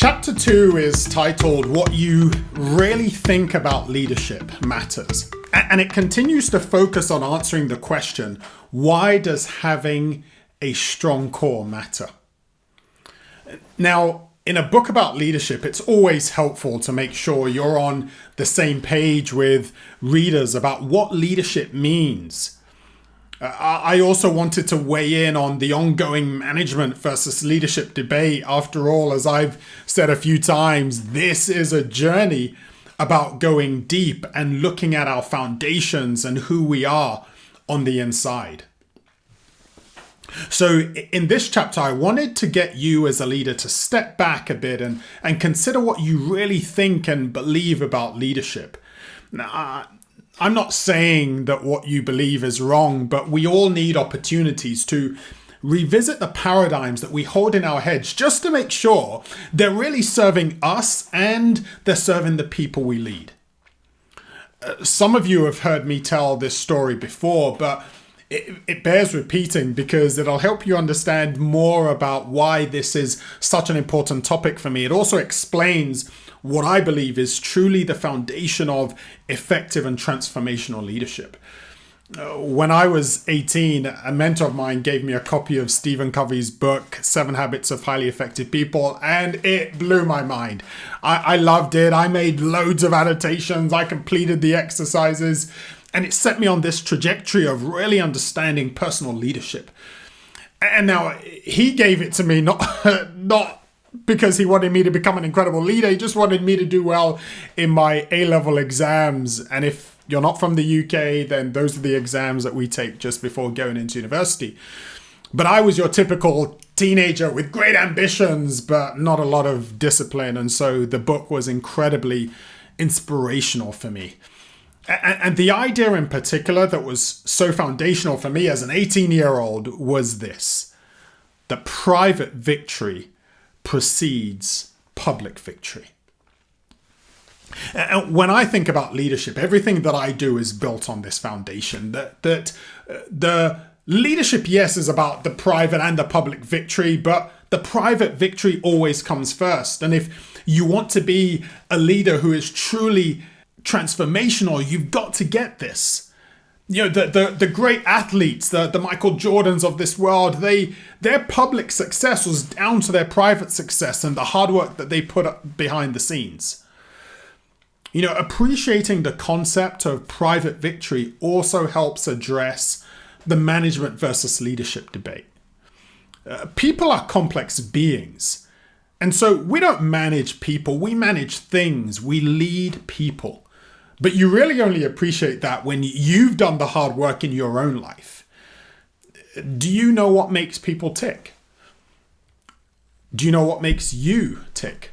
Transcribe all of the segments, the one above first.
Chapter 2 is titled What You Really Think About Leadership Matters. And it continues to focus on answering the question, why does having a strong core matter? Now, in a book about leadership, it's always helpful to make sure you're on the same page with readers about what leadership means. I also wanted to weigh in on the ongoing management versus leadership debate. After all, as I've said a few times, this is a journey about going deep and looking at our foundations and who we are on the inside. So in this chapter, I wanted to get you as a leader to step back a bit and consider what you really think and believe about leadership. Now, I'm not saying that what you believe is wrong, but we all need opportunities to revisit the paradigms that we hold in our heads just to make sure they're really serving us and they're serving the people we lead. Some of you have heard me tell this story before, but it bears repeating because it'll help you understand more about why this is such an important topic for me. It also explains what I believe is truly the foundation of effective and transformational leadership. When I was 18, a mentor of mine gave me a copy of Stephen Covey's book, 7 Habits of Highly Effective People, and it blew my mind. I loved it. I made loads of annotations. I completed the exercises, and it set me on this trajectory of really understanding personal leadership. And now he gave it to me not because he wanted me to become an incredible leader. He just wanted me to do well in my A-level exams. And if you're not from the UK, then those are the exams that we take just before going into university. But I was your typical teenager with great ambitions, but not a lot of discipline. And so the book was incredibly inspirational for me. And the idea in particular that was so foundational for me as an 18-year-old was this: that private victory precedes public victory. And when I think about leadership, everything that I do is built on this foundation. That the leadership, yes, is about the private and the public victory, but the private victory always comes first. And if you want to be a leader who is truly transformational, you've got to get this. You know, the great athletes, the Michael Jordans of this world, their public success was down to their private success and the hard work that they put up behind the scenes. You know, appreciating the concept of private victory also helps address the management versus leadership debate. People are complex beings. And so we don't manage people, we manage things, we lead people. But you really only appreciate that when you've done the hard work in your own life. Do you know what makes people tick? Do you know what makes you tick?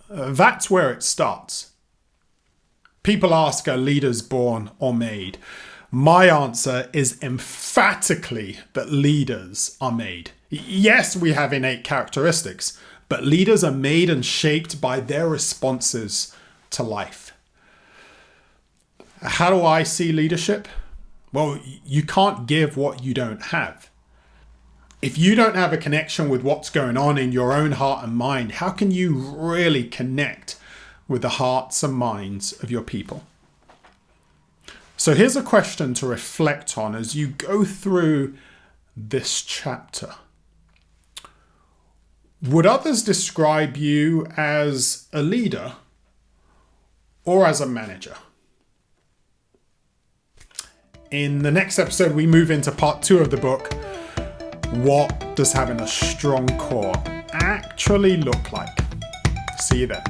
That's where it starts. People ask, are leaders born or made? My answer is emphatically that leaders are made. Yes, we have innate characteristics, but leaders are made and shaped by their responses to life. How do I see leadership? Well, you can't give what you don't have. If you don't have a connection with what's going on in your own heart and mind, how can you really connect with the hearts and minds of your people? So here's a question to reflect on as you go through this chapter. Would others describe you as a leader or as a manager? In the next episode, we move into part 2 of the book. What does having a strong core actually look like? See you then.